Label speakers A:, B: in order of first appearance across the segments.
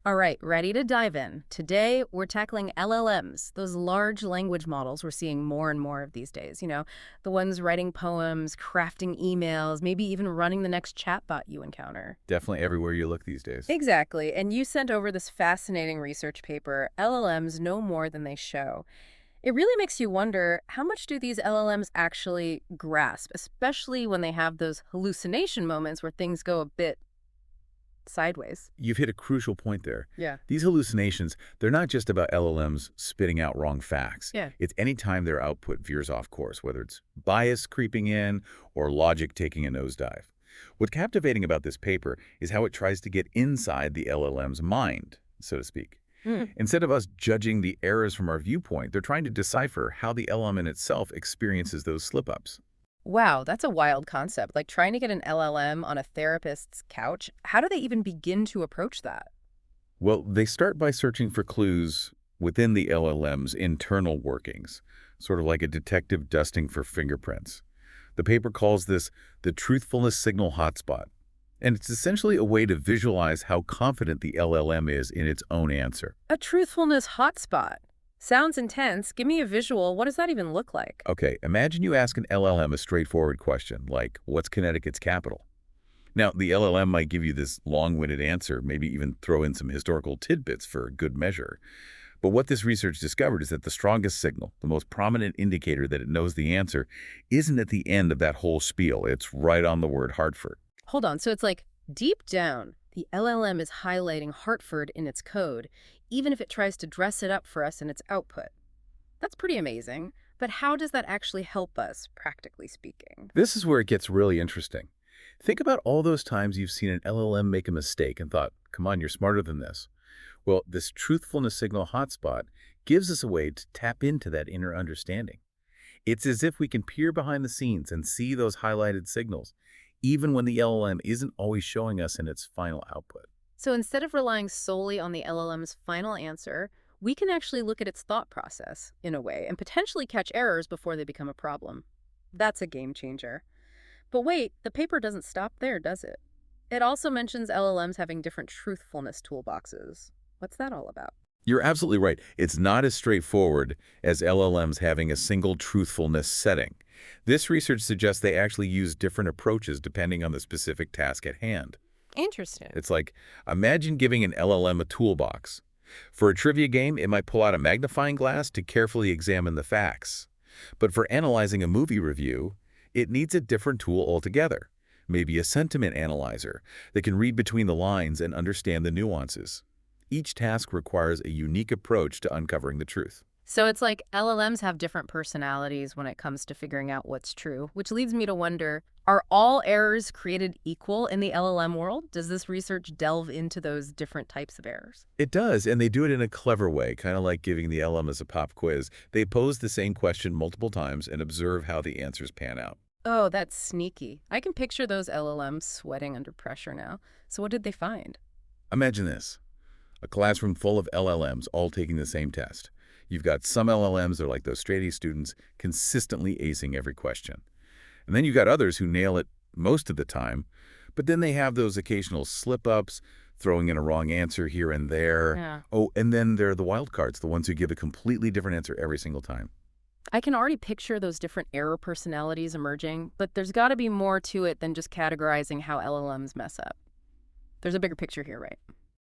A: All right, ready to dive in. Today, we're tackling LLMs, those large language models we're seeing more and more of these days. The ones writing poems, crafting emails, maybe even running the next chatbot you encounter.
B: Definitely everywhere you look these days.
A: Exactly. And you sent over this fascinating research paper, LLMs Know More Than They Show. It really makes you wonder, how much do these LLMs actually grasp, especially when they have those hallucination moments where things go a bit sideways?
B: You've hit a crucial point there.
A: Yeah.
B: These hallucinations, they're not just about LLMs spitting out wrong facts.
A: Yeah.
B: It's any time their output veers off course, whether it's bias creeping in or logic taking a nosedive. What's captivating about this paper is how it tries to get inside the LLM's mind, so to speak. Instead of us judging the errors from our viewpoint, they're trying to decipher how the LLM itself experiences those slip-ups.
A: Wow, that's a wild concept. Like trying to get an LLM on a therapist's couch. How do they even begin to approach that?
B: Well, they start by searching for clues within the LLM's internal workings, sort of like a detective dusting for fingerprints. The paper calls this the truthfulness signal hotspot, and it's essentially a way to visualize how confident the LLM is in its own answer.
A: A truthfulness hotspot. Sounds intense. Give me a visual. What does that even look like?
B: Okay, imagine you ask an LLM a straightforward question, like, what's Connecticut's capital? Now, the LLM might give you this long-winded answer, maybe even throw in some historical tidbits for good measure. But what this research discovered is that the strongest signal, the most prominent indicator that it knows the answer, isn't at the end of that whole spiel. It's right on the word Hartford.
A: Hold on. So it's like deep down, the LLM is highlighting Hartford in its code, even if it tries to dress it up for us in its output. That's pretty amazing. But how does that actually help us, practically speaking?
B: This is where it gets really interesting. Think about all those times you've seen an LLM make a mistake and thought, come on, you're smarter than this. Well, this truthfulness signal hotspot gives us a way to tap into that inner understanding. It's as if we can peer behind the scenes and see those highlighted signals, even when the LLM isn't always showing us in its final output.
A: So instead of relying solely on the LLM's final answer, we can actually look at its thought process, in a way, and potentially catch errors before they become a problem. That's a game changer. But wait, the paper doesn't stop there, does it? It also mentions LLMs having different truthfulness toolboxes. What's that all about?
B: You're absolutely right. It's not as straightforward as LLMs having a single truthfulness setting. This research suggests they actually use different approaches depending on the specific task at hand.
A: Interesting.
B: It's like, imagine giving an LLM a toolbox. For a trivia game, it might pull out a magnifying glass to carefully examine the facts. But for analyzing a movie review, it needs a different tool altogether. Maybe a sentiment analyzer that can read between the lines and understand the nuances. Each task requires a unique approach to uncovering the truth.
A: So it's like LLMs have different personalities when it comes to figuring out what's true, which leads me to wonder, are all errors created equal in the LLM world? Does this research delve into those different types of errors?
B: It does, and they do it in a clever way, kind of like giving the LLM a pop quiz. They pose the same question multiple times and observe how the answers pan out.
A: Oh, that's sneaky. I can picture those LLMs sweating under pressure now. So what did they find?
B: Imagine this. A classroom full of LLMs all taking the same test. You've got some LLMs that are like those straight-A students, consistently acing every question. And then you've got others who nail it most of the time, but then they have those occasional slip-ups, throwing in a wrong answer here and there.
A: Yeah.
B: Oh, and then there are the wild cards, the ones who give a completely different answer every single time.
A: I can already picture those different error personalities emerging, but there's got to be more to it than just categorizing how LLMs mess up. There's a bigger picture here, right?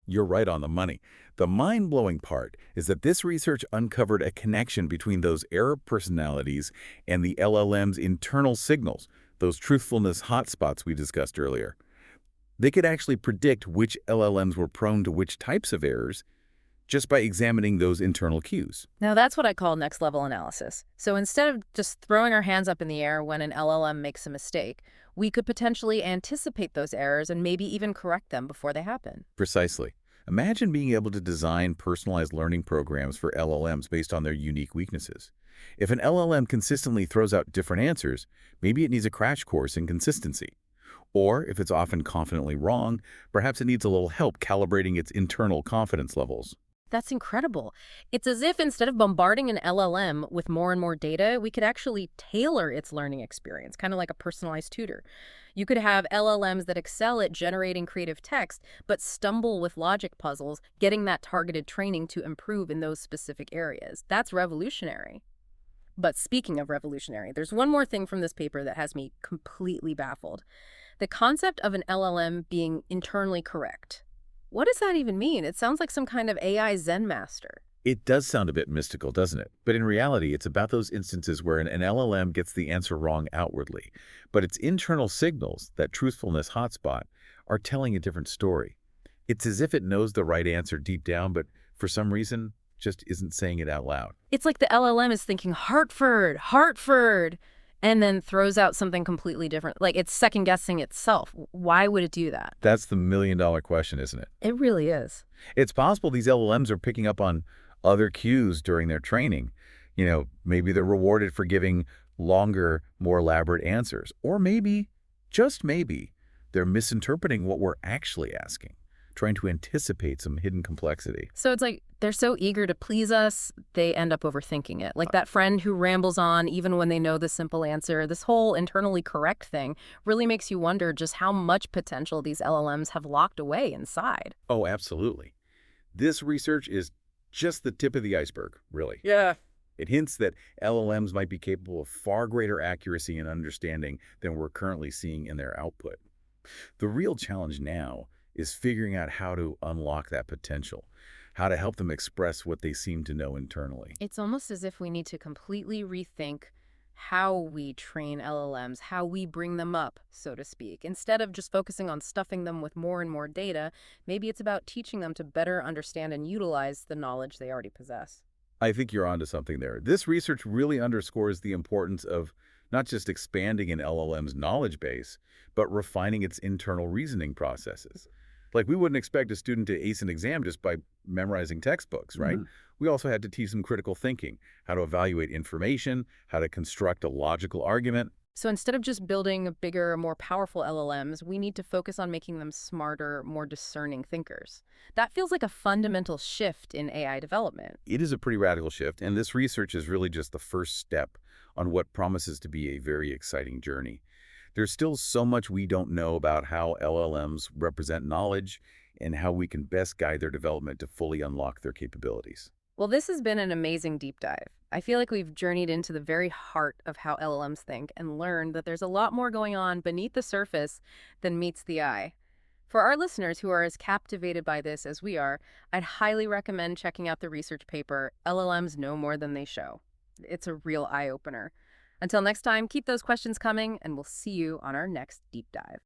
B: You're right on the money. The mind-blowing part is that this research uncovered a connection between those error personalities and the LLM's internal signals, those truthfulness hotspots we discussed earlier. They could actually predict which LLMs were prone to which types of errors just by examining those internal cues.
A: Now that's what I call next-level analysis. So instead of just throwing our hands up in the air when an LLM makes a mistake, we could potentially anticipate those errors and maybe even correct them before they happen.
B: Precisely. Imagine being able to design personalized learning programs for LLMs based on their unique weaknesses. If an LLM consistently throws out different answers, maybe it needs a crash course in consistency. Or, if it's often confidently wrong, perhaps it needs a little help calibrating its internal confidence levels.
A: That's incredible. It's as if instead of bombarding an LLM with more and more data, we could actually tailor its learning experience, kind of like a personalized tutor. You could have LLMs that excel at generating creative text, but stumble with logic puzzles, getting that targeted training to improve in those specific areas. That's revolutionary. But speaking of revolutionary, there's one more thing from this paper that has me completely baffled. The concept of an LLM being internally correct. What does that even mean? It sounds like some kind of AI Zen master.
B: It does sound a bit mystical, doesn't it? But in reality, it's about those instances where an LLM gets the answer wrong outwardly, but its internal signals, that truthfulness hotspot, are telling a different story. It's as if it knows the right answer deep down, but for some reason, just isn't saying it out loud.
A: It's like the LLM is thinking Hartford, Hartford, and then throws out something completely different. Like it's second guessing itself. Why would it do that?
B: That's the million-dollar question, isn't it?
A: It really is.
B: It's possible these LLMs are picking up on other cues during their training. Maybe they're rewarded for giving longer, more elaborate answers. Or maybe, just maybe, they're misinterpreting what we're actually asking, trying to anticipate some hidden complexity.
A: So it's like they're so eager to please us, they end up overthinking it. Like that friend who rambles on even when they know the simple answer. This whole internally correct thing really makes you wonder just how much potential these LLMs have locked away inside.
B: Oh, absolutely. This research is just the tip of the iceberg, really.
A: Yeah.
B: It hints that LLMs might be capable of far greater accuracy and understanding than we're currently seeing in their output. The real challenge now is figuring out how to unlock that potential, how to help them express what they seem to know internally.
A: It's almost as if we need to completely rethink how we train LLMs, how we bring them up, so to speak. Instead of just focusing on stuffing them with more and more data, maybe it's about teaching them to better understand and utilize the knowledge they already possess.
B: I think you're onto something there. This research really underscores the importance of not just expanding an LLM's knowledge base, but refining its internal reasoning processes. Like, we wouldn't expect a student to ace an exam just by memorizing textbooks, right? We also had to teach them critical thinking, how to evaluate information, how to construct a logical argument.
A: So instead of just building bigger, more powerful LLMs, we need to focus on making them smarter, more discerning thinkers. That feels like a fundamental shift in AI development.
B: It is a pretty radical shift, and this research is really just the first step on what promises to be a very exciting journey. There's still so much we don't know about how LLMs represent knowledge and how we can best guide their development to fully unlock their capabilities.
A: Well, this has been an amazing deep dive. I feel like we've journeyed into the very heart of how LLMs think and learned that there's a lot more going on beneath the surface than meets the eye. For our listeners who are as captivated by this as we are, I'd highly recommend checking out the research paper, LLMs Know More Than They Show. It's a real eye-opener. Until next time, keep those questions coming, and we'll see you on our next deep dive.